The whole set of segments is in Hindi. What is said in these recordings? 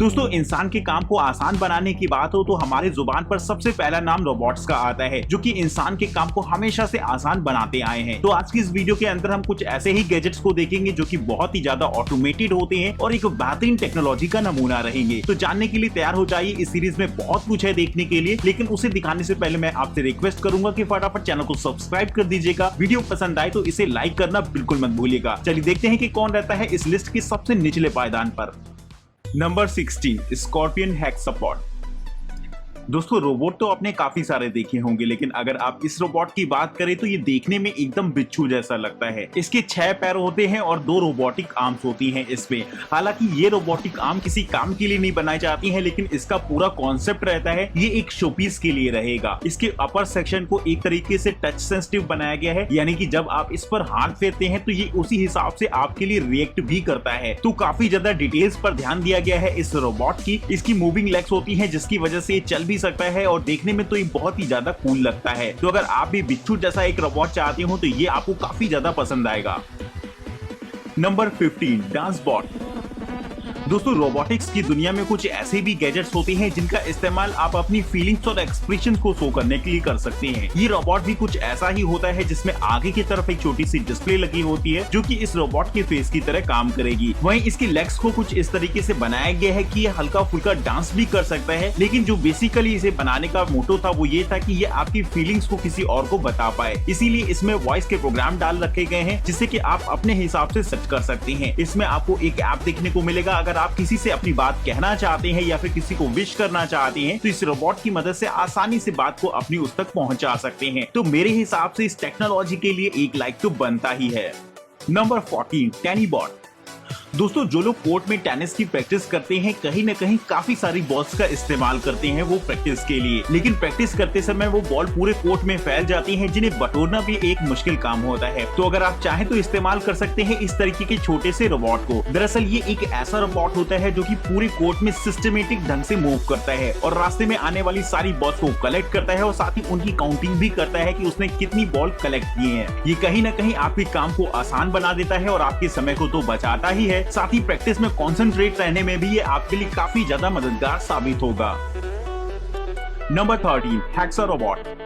दोस्तों इंसान के काम को आसान बनाने की बात हो तो हमारे जुबान पर सबसे पहला नाम रोबोट्स का आता है, जो कि इंसान के काम को हमेशा से आसान बनाते आए हैं। तो आज की इस वीडियो के अंदर हम कुछ ऐसे ही गैजेट्स को देखेंगे जो कि बहुत ही ज्यादा ऑटोमेटेड होते हैं और एक बेहतरीन टेक्नोलॉजी का नमूना रहेंगे। तो जानने के लिए तैयार हो जाइए, इस सीरीज में बहुत कुछ है देखने के लिए, लेकिन उसे दिखाने से पहले मैं आपसे रिक्वेस्ट करूंगा कि फटाफट चैनल को सब्सक्राइब कर दीजिएगा। वीडियो पसंद आए तो इसे लाइक करना बिल्कुल मत भूलिएगा। चलिए देखते हैं कि कौन रहता है इस लिस्ट के सबसे निचले पायदान पर। Number 16, scorpion hexapod. दोस्तों रोबोट तो आपने काफी सारे देखे होंगे, लेकिन अगर आप इस रोबोट की बात करें तो ये देखने में एकदम बिच्छू जैसा लगता है। इसके 6 पैर होते हैं और 2 रोबोटिक आर्म्स होती हैं इसमें। हालांकि ये रोबोटिक आर्म किसी काम के लिए नहीं बनाई जाती है, लेकिन इसका पूरा कॉन्सेप्ट रहता है ये एक शोपीस के लिए रहेगा। इसके अपर सेक्शन को एक तरीके से टच सेंसिटिव बनाया गया है, यानी कि जब आप इस पर हाथ फेरते हैं तो ये उसी हिसाब से आपके लिए रिएक्ट भी करता है। तो काफी ज्यादा डिटेल्स पर ध्यान दिया गया है इस रोबोट की। इसकी मूविंग लेग्स होती है जिसकी वजह से ये चल भी सकता है और देखने में तो ये बहुत ही ज्यादा कूल लगता है। तो अगर आप भी बिच्छू जैसा एक रोबोट चाहते हो तो ये आपको काफी ज्यादा पसंद आएगा। Number 15, dance bot. दोस्तों रोबोटिक्स की दुनिया में कुछ ऐसे भी गैजेट्स होते हैं जिनका इस्तेमाल आप अपनी फीलिंग्स और एक्सप्रेशंस को शो करने के लिए कर सकते हैं। ये रोबोट भी कुछ ऐसा ही होता है जिसमें आगे की तरफ एक छोटी सी डिस्प्ले लगी होती है जो कि इस रोबोट के फेस की तरह काम करेगी। वहीं इसकी लेग्स को कुछ इस तरीके से बनाया गया है कि ये हल्का फुल्का डांस भी कर सकता है, लेकिन जो बेसिकली इसे बनाने का मोटो था वो ये था कि ये आपकी फीलिंग्स को किसी और को बता पाए। इसीलिए इसमें वॉइस के प्रोग्राम डाल रखे गए हैं जिससे कि आप अपने हिसाब से सेट कर सकते हैं। इसमें आपको एक ऐप देखने को मिलेगा। अगर आप किसी से अपनी बात कहना चाहते हैं या फिर किसी को विश करना चाहते हैं तो इस रोबोट की मदद से आसानी से बात को अपनी उस तक पहुंचा सकते हैं। तो मेरे हिसाब से इस टेक्नोलॉजी के लिए एक लाइक तो बनता ही है। नंबर 14, टेनिबॉट। दोस्तों जो लोग कोर्ट में टेनिस की प्रैक्टिस करते हैं कहीं न कहीं काफी सारी बॉल्स का इस्तेमाल करते हैं वो प्रैक्टिस के लिए, लेकिन प्रैक्टिस करते समय वो बॉल पूरे कोर्ट में फैल जाती हैं जिन्हें बटोरना भी एक मुश्किल काम होता है। तो अगर आप चाहें तो इस्तेमाल कर सकते हैं इस तरीके के छोटे से रोबोट को। दरअसल ये एक ऐसा रोबोट होता है जो कि पूरे कोर्ट में सिस्टमेटिक ढंग से मूव करता है और रास्ते में आने वाली सारी बॉल्स को कलेक्ट करता है और साथ ही उनकी काउंटिंग भी करता है कि उसने कितनी बॉल कलेक्ट किए हैं। ये कहीं न कहीं आपके काम को आसान बना देता है और आपके समय को तो बचाता ही है, साथ ही प्रैक्टिस में कंसंट्रेट रहने में भी ये आपके लिए काफी ज्यादा मददगार साबित होगा। Number 13, hexa robot.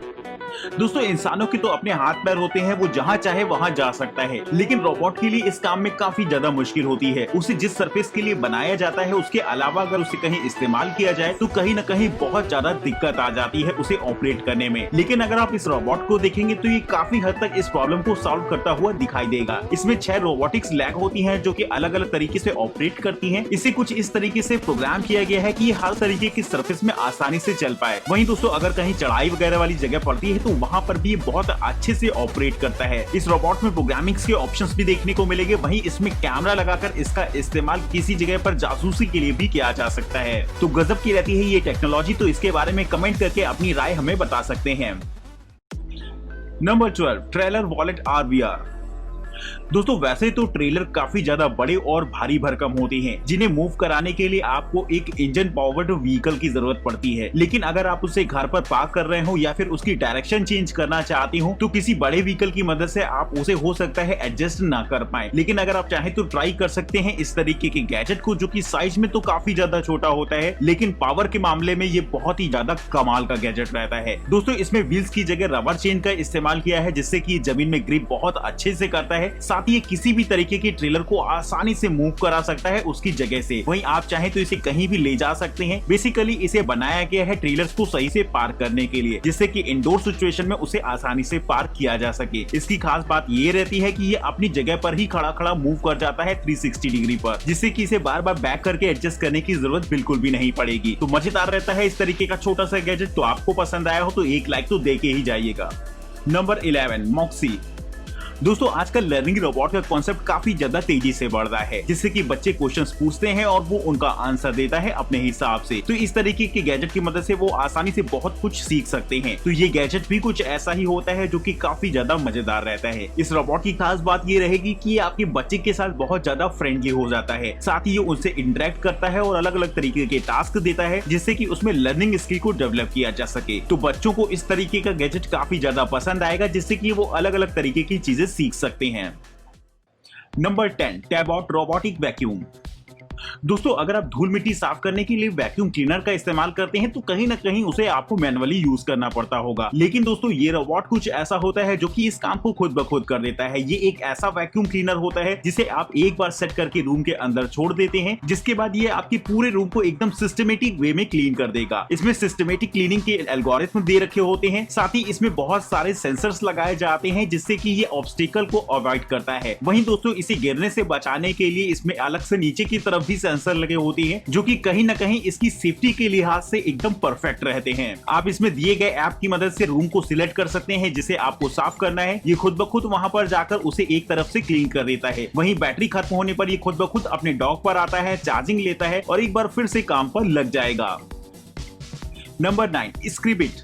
दोस्तों इंसानों के तो अपने हाथ पैर होते हैं, वो जहां चाहे वहां जा सकता है, लेकिन रोबोट के लिए इस काम में काफी ज्यादा मुश्किल होती है। उसे जिस सरफेस के लिए बनाया जाता है उसके अलावा अगर उसे कहीं इस्तेमाल किया जाए तो कहीं न कहीं बहुत ज्यादा दिक्कत आ जाती है उसे ऑपरेट करने में। लेकिन अगर आप इस रोबोट को देखेंगे तो ये काफी हद तक इस प्रॉब्लम को सॉल्व करता हुआ दिखाई देगा। इसमें 6 रोबोटिक्स लैग होती है जो की अलग अलग तरीके से ऑपरेट करती है। इसे कुछ इस तरीके से प्रोग्राम किया गया है कि हर तरीके की सरफेस में आसानी से चल पाए। वहीं दोस्तों अगर कहीं चढ़ाई वगैरह वाली जगह पड़ती है तो वहां पर भी बहुत अच्छे से ऑपरेट करता है। इस रोबोट में प्रोग्रामिंग्स के ऑप्शंस भी देखने को मिलेंगे। वहीं इसमें कैमरा लगाकर इसका इस्तेमाल किसी जगह पर जासूसी के लिए भी किया जा सकता है। तो गजब की रहती है ये टेक्नोलॉजी। तो इसके बारे में कमेंट करके अपनी राय हमें बता सकते हैं। Number 12, trailer wallet RVR। दोस्तों वैसे तो ट्रेलर काफी ज्यादा बड़े और भारी भरकम होते हैं जिन्हें मूव कराने के लिए आपको एक इंजन पावर्ड व्हीकल की जरूरत पड़ती है। लेकिन अगर आप उसे घर पर पार्क कर रहे हो या फिर उसकी डायरेक्शन चेंज करना चाहते हो तो किसी बड़े व्हीकल की मदद से आप उसे हो सकता है एडजस्ट ना कर पाए। लेकिन अगर आप चाहें तो ट्राई कर सकते हैं इस तरीके के गैजेट को, जो कि साइज में तो काफी ज्यादा छोटा होता है लेकिन पावर के मामले में ये बहुत ही ज्यादा कमाल का गैजेट रहता है। दोस्तों इसमें व्हील्स की जगह रबर चेन का इस्तेमाल किया है जिससे कि जमीन में ग्रिप बहुत अच्छे से करता है। साथ ही किसी भी तरीके के ट्रेलर को आसानी से मूव करा सकता है उसकी जगह से। वहीं आप चाहें तो इसे कहीं भी ले जा सकते हैं। बेसिकली इसे बनाया गया है ट्रेलर्स को सही से पार्क करने के लिए, जिससे कि इंडोर सिचुएशन में उसे आसानी से पार्क किया जा सके। इसकी खास बात ये रहती है कि ये अपनी जगह पर ही खड़ा खड़ा मूव कर जाता है 360 डिग्री पर, जिससे कि इसे बार बार बैक करके एडजस्ट करने की जरूरत बिल्कुल भी नहीं पड़ेगी। तो मजेदार रहता है इस तरीके का छोटा सा गैजेट। तो आपको पसंद आया हो तो एक लाइक तो दे के ही जाइएगा। Number 11, Moxie. दोस्तों आजकल लर्निंग रोबोट का कॉन्सेप्ट काफी ज्यादा तेजी से बढ़ रहा है, जिससे कि बच्चे क्वेश्चंस पूछते हैं और वो उनका आंसर देता है अपने हिसाब से। तो इस तरीके के गैजेट की मदद से वो आसानी से बहुत कुछ सीख सकते हैं। तो ये गैजेट भी कुछ ऐसा ही होता है जो कि काफी ज्यादा मजेदार रहता है। इस रोबोट की खास बात ये रहेगी कि ये आपके बच्चे के साथ बहुत ज्यादा फ्रेंडली हो जाता है। साथ ही ये उनसे इंटरेक्ट करता है और अलग अलग तरीके के टास्क देता है, जिससे कि उसमें लर्निंग स्किल को डेवलप किया जा सके। तो बच्चों को इस तरीके का गैजेट काफी ज्यादा पसंद आएगा, जिससे कि वो अलग अलग तरीके की चीजें सीख सकते हैं। Number 10, Tabot robotic vacuum. दोस्तों अगर आप धूल मिट्टी साफ करने के लिए वैक्यूम क्लीनर का इस्तेमाल करते हैं तो कहीं ना कहीं उसे आपको मैनुअली यूज करना पड़ता होगा, लेकिन दोस्तों ये रोबोट कुछ ऐसा होता है जो कि इस काम को खुद ब खुद कर देता है। ये एक ऐसा वैक्यूम क्लीनर होता है जिसे आप एक बार सेट करके रूम के अंदर छोड़ देते हैं, जिसके बाद ये आपके पूरे रूम को एकदम सिस्टमेटिक वे में क्लीन कर देगा। इसमें सिस्टमेटिक क्लीनिंग के एल्गोरिथम दे रखे होते हैं, साथ ही इसमें बहुत सारे सेंसर्स लगाए जाते हैं जिससे कि ये ऑब्स्टिकल को अवॉइड करता है। वहीं दोस्तों इसे गिरने से बचाने के लिए इसमें अलग से नीचे की तरफ भी सेंसर लगे होते हैं जो कि कहीं ना कहीं इसकी सेफ्टी के लिहाज से एकदम परफेक्ट रहते हैं। आप इसमें दिए गए ऐप की मदद से रूम को सिलेक्ट कर सकते हैं जिसे आपको साफ करना है। ये खुद ब खुद वहां पर जाकर उसे एक तरफ से क्लीन कर देता है। वहीं बैटरी खत्म होने पर ये खुद ब खुद अपने डॉक पर आता है, चार्जिंग लेता है और एक बार फिर से काम पर लग जाएगा। नंबर 9, स्क्रिबिट।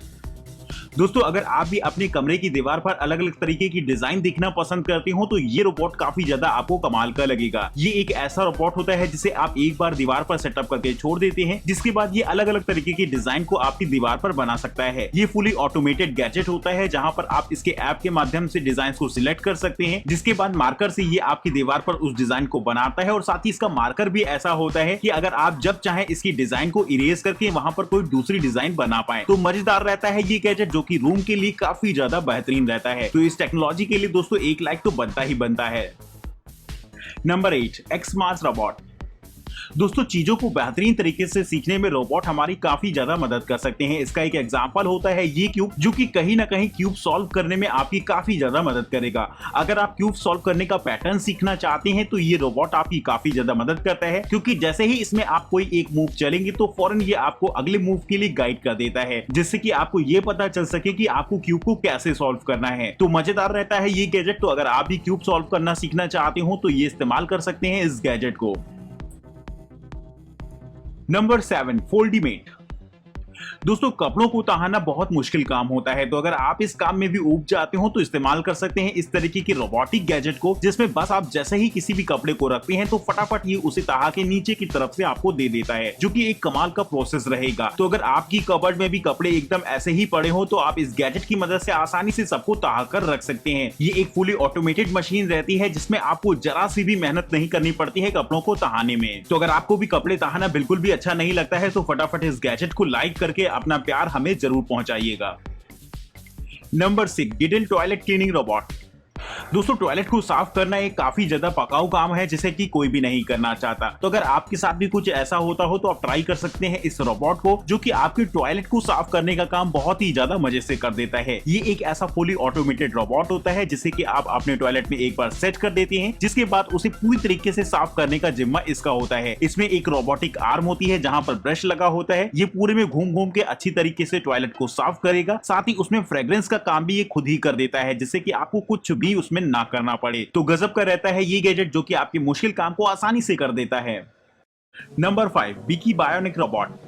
दोस्तों अगर आप भी अपने कमरे की दीवार पर अलग अलग तरीके की डिजाइन देखना पसंद करते हो तो ये रोबोट काफी ज्यादा आपको कमाल का लगेगा। ये एक ऐसा रोबोट होता है जिसे आप एक बार दीवार पर सेटअप करके छोड़ देते हैं, जिसके बाद ये अलग अलग तरीके की डिजाइन को आपकी दीवार पर बना सकता है। ये फुली ऑटोमेटेड गैजेट होता है जहां पर आप इसके ऐप के माध्यम से डिजाइन को सिलेक्ट कर सकते हैं, जिसके बाद मार्कर से ये आपकी दीवार पर उस डिजाइन को बनाता है। और साथ ही इसका मार्कर भी ऐसा होता है कि अगर आप जब चाहें इसकी डिजाइन को इरेज करके वहां पर कोई दूसरी डिजाइन बना पाए तो मजेदार रहता है ये गैजेट, जो कि रूम के लिए काफी ज्यादा बेहतरीन रहता है। तो इस टेक्नोलॉजी के लिए दोस्तों एक लाइक तो बनता ही बनता है। Number 8, ExoMars robot. दोस्तों चीजों को बेहतरीन तरीके से सीखने में रोबोट हमारी काफी ज्यादा मदद कर सकते हैं। इसका एक एग्जांपल होता है ये क्यूब, जो कि कहीं ना कहीं क्यूब सॉल्व करने में आपकी काफी ज्यादा मदद करेगा। अगर आप क्यूब सॉल्व करने का पैटर्न सीखना चाहते हैं तो ये रोबोट आपकी काफी ज्यादा मदद करता है, क्योंकि जैसे ही इसमें आप कोई एक मूव चलेंगे तो फौरन ये आपको अगले मूव के लिए गाइड कर देता है, जिससे कि आपको ये पता चल सके कि आपको क्यूब को कैसे सॉल्व करना है। तो मजेदार रहता है ये गैजेट। तो अगर आप भी क्यूब सॉल्व करना सीखना चाहते हो तो ये इस्तेमाल कर सकते हैं इस गैजेट को। नंबर 7, फोल्डीमेट। दोस्तों कपड़ों को तहाना बहुत मुश्किल काम होता है, तो अगर आप इस काम में भी ऊब जाते हो तो इस्तेमाल कर सकते हैं इस तरीके की रोबोटिक गैजेट को, जिसमें बस आप जैसे ही किसी भी कपड़े को रखते हैं तो फटाफट ये उसे तहा के नीचे की तरफ से आपको दे देता है, जो कि एक कमाल का प्रोसेस रहेगा। तो अगर आपकी कबर्ड में भी कपड़े एकदम ऐसे ही पड़े हो तो आप इस गैजेट की मदद से आसानी से सबको तहा कर रख सकते हैं। ये एक फुली ऑटोमेटेड मशीन रहती है जिसमें आपको जरा सी भी मेहनत नहीं करनी पड़ती है कपड़ों को तहाने में। तो अगर आपको भी कपड़े तहाना बिल्कुल भी अच्छा नहीं लगता है तो फटाफट इस गैजेट को लाइक करके अपना प्यार हमें जरूर पहुंचाइएगा। Number 6, Diddle toilet cleaning robot. दोस्तों टॉयलेट को साफ करना एक काफी ज्यादा पकाऊ काम है जिसे कि कोई भी नहीं करना चाहता। तो अगर आपके साथ भी कुछ ऐसा होता हो तो आप ट्राई कर सकते हैं इस रोबोट को, जो कि आपके टॉयलेट को साफ करने का काम बहुत ही ज्यादा मजे से कर देता है। ये एक ऐसा फुली ऑटोमेटेड रोबोट होता है जिसे कि आप अपने टॉयलेट में एक बार सेट कर देते हैं, जिसके बाद उसे पूरी तरीके से साफ करने का जिम्मा इसका होता है। इसमें एक रोबोटिक आर्म होती है जहां पर ब्रश लगा होता है। ये पूरे में घूम घूम के अच्छी तरीके से टॉयलेट को साफ करेगा। साथ ही उसमें फ्रेग्रेंस का काम भी ये खुद ही कर देता है, जिससे कि आपको कुछ भी उसमें ना करना पड़े। तो गजब का रहता है ये गैजेट, जो कि आपके मुश्किल काम को आसानी से कर देता है। नंबर 5, बिकी बायोनिक रोबोट।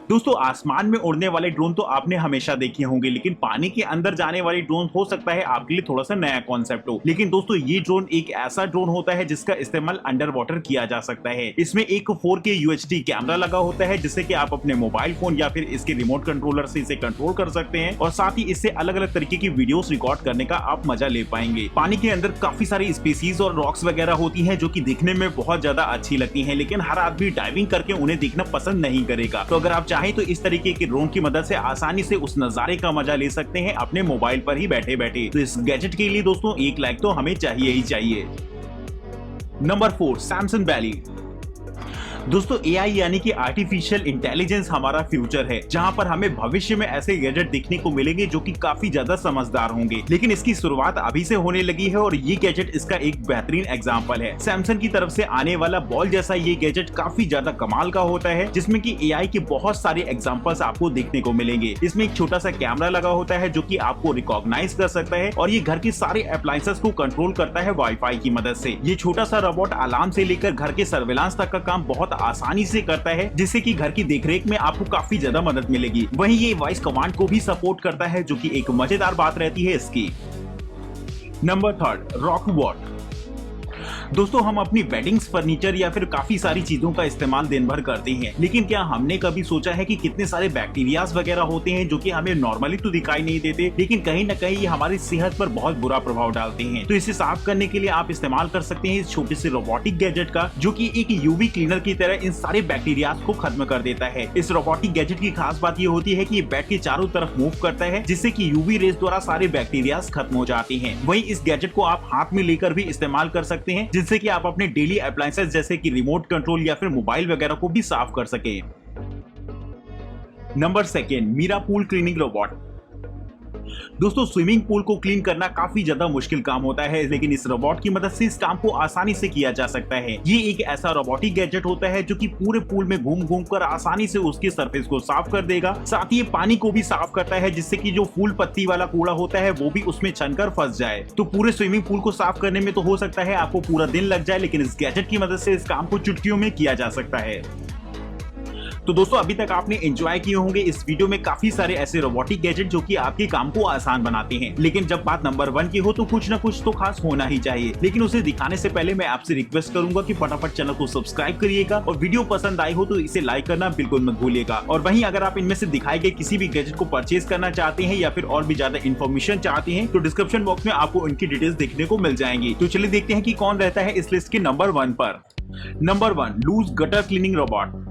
दोस्तों आसमान में उड़ने वाले ड्रोन तो आपने हमेशा देखे होंगे, लेकिन पानी के अंदर जाने वाली ड्रोन हो सकता है आपके लिए थोड़ा सा नया कॉन्सेप्ट हो। लेकिन दोस्तों ये ड्रोन एक ऐसा ड्रोन होता है जिसका इस्तेमाल अंडर वाटर किया जा सकता है। इसमें एक 4K UHD कैमरा लगा होता है, जिससे कि आप अपने मोबाइल फोन या फिर इसके रिमोट कंट्रोलर से इसे कंट्रोल कर सकते हैं, और साथ ही इससे अलग अलग तरीके की वीडियोस रिकॉर्ड करने का आप मजा ले पाएंगे। पानी के अंदर काफी सारी स्पीसीज और रॉक्स वगैरह होती है जो कि दिखने में बहुत ज्यादा अच्छी लगती है, लेकिन हर आदमी डाइविंग करके उन्हें देखना पसंद नहीं करेगा। तो अगर आप चाहें तो इस तरीके के ड्रोन की मदद से आसानी से उस नजारे का मजा ले सकते हैं अपने मोबाइल पर ही बैठे बैठे। तो इस गैजेट के लिए दोस्तों एक लाइक तो हमें चाहिए ही चाहिए। Number 4, Samsung valley. दोस्तों AI यानी कि आर्टिफिशियल इंटेलिजेंस हमारा फ्यूचर है, जहां पर हमें भविष्य में ऐसे गैजेट दिखने को मिलेंगे जो कि काफी ज्यादा समझदार होंगे। लेकिन इसकी शुरुआत अभी से होने लगी है और ये गैजेट इसका एक बेहतरीन एग्जांपल है। सैमसंग की तरफ से आने वाला बॉल जैसा ये गैजेट काफी ज्यादा कमाल का होता है, जिसमें कि AI के बहुत सारे एग्जांपल्स आपको देखने को मिलेंगे। इसमें एक छोटा सा कैमरा लगा होता है जो कि आपको रिकॉग्नाइज कर सकता है, और ये घर के सारे अप्लायंसेस को कंट्रोल करता है वाईफाई की मदद से। ये छोटा सा रोबोट अलार्म से लेकर घर के सर्विलांस तक का काम बहुत आसानी से करता है, जिससे कि घर की देखरेख में आपको काफी ज्यादा मदद मिलेगी। वहीं ये वॉइस कमांड को भी सपोर्ट करता है, जो कि एक मजेदार बात रहती है इसकी। नंबर 3, रॉकबॉट। दोस्तों हम अपनी बेडिंग्स, फर्नीचर या फिर काफी सारी चीजों का इस्तेमाल दिन भर करते हैं, लेकिन क्या हमने कभी सोचा है कि कितने सारे बैक्टीरियाज वगैरह होते हैं जो कि हमें नॉर्मली तो दिखाई नहीं देते, लेकिन कहीं न कहीं ये हमारी सेहत पर बहुत बुरा प्रभाव डालते हैं। तो इसे साफ करने के लिए आप इस्तेमाल कर सकते हैं इस छोटे से रोबोटिक गैजेट का, जो कि एक यूवी क्लीनर की तरह इन सारे बैक्टीरियाज को खत्म कर देता है। इस रोबोटिक गैजेट की खास बात ये होती है कि ये बेड के चारों तरफ मूव करता है, जिससे कि यूवी रेज द्वारा सारे बैक्टीरियाज खत्म हो जाते हैं। वहीं इस गैजेट को आप हाथ में लेकर भी इस्तेमाल कर सकते हैं, जिससे कि आप अपने डेली अप्लायंसेस जैसे कि रिमोट कंट्रोल या फिर मोबाइल वगैरह को भी साफ कर सके। Number 2, Mirra pool cleaning robot. दोस्तों स्विमिंग पूल को क्लीन करना काफी ज्यादा मुश्किल काम होता है, लेकिन इस रोबोट की मदद से इस काम को आसानी से किया जा सकता है। ये एक ऐसा रोबोटिक गैजेट होता है जो कि पूरे पूल में घूम घूम कर आसानी से उसकी सरफेस को साफ कर देगा। साथ ही ये पानी को भी साफ करता है, जिससे कि जो फूल पत्ती वाला कूड़ा होता है वो भी उसमें छनकर फंस जाए। तो पूरे स्विमिंग पूल को साफ करने में तो हो सकता है आपको पूरा दिन लग जाए, लेकिन इस गैजेट की मदद से इस काम को चुटकियों में किया जा सकता है। तो दोस्तों अभी तक आपने एंजॉय किए होंगे इस वीडियो में काफी सारे ऐसे रोबोटिक गैजेट जो कि आपके काम को आसान बनाते हैं, लेकिन जब बात नंबर 1 की हो तो कुछ ना कुछ तो खास होना ही चाहिए। लेकिन उसे दिखाने से पहले मैं आपसे रिक्वेस्ट करूंगा कि फटाफट चैनल को सब्सक्राइब करिएगा और वीडियो पसंद आई हो तो इसे लाइक करना बिल्कुल मत भूलिएगा। और वहीं अगर आप इनमें से दिखाए गए किसी भी गैजेट को परचेज करना चाहते हैं या फिर और भी ज्यादा इन्फॉर्मेशन चाहते हैं तो डिस्क्रिप्शन बॉक्स में आपको उनकी डिटेल्स देखने को मिल जाएंगी। तो चलिए देखते हैं कि कौन रहता है इस लिस्ट के नंबर 1 पर। Number 1, Looj gutter cleaning robot.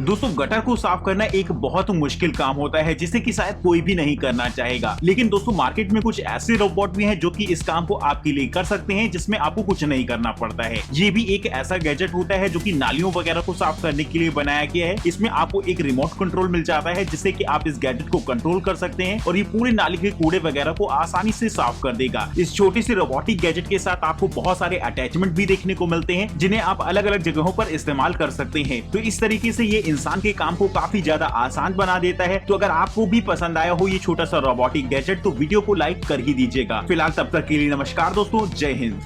दोस्तों गटर को साफ करना एक बहुत मुश्किल काम होता है, जिसे कि शायद कोई भी नहीं करना चाहेगा, लेकिन दोस्तों मार्केट में कुछ ऐसे रोबोट भी हैं जो कि इस काम को आपके लिए कर सकते हैं, जिसमें आपको कुछ नहीं करना पड़ता है। ये भी एक ऐसा गैजेट होता है जो कि नालियों वगैरह को साफ करने के लिए बनाया गया है। इसमें आपको एक रिमोट कंट्रोल मिल जाता है, जिससे कि आप इस गैजेट को कंट्रोल कर सकते हैं और ये पूरे नाली के कूड़े वगैरह को आसानी से साफ कर देगा। इस छोटे से रोबोटिक गैजेट के साथ आपको बहुत सारे अटैचमेंट भी देखने को मिलते हैं, जिन्हें आप अलग अलग जगहों पर इस्तेमाल कर सकते हैं। तो इस तरीके से ये इंसान के काम को काफी ज्यादा आसान बना देता है। तो अगर आपको भी पसंद आया हो ये छोटा सा रोबोटिक गैजेट तो वीडियो को लाइक कर ही दीजिएगा। फिलहाल तब तक के लिए नमस्कार दोस्तों, जय हिंद।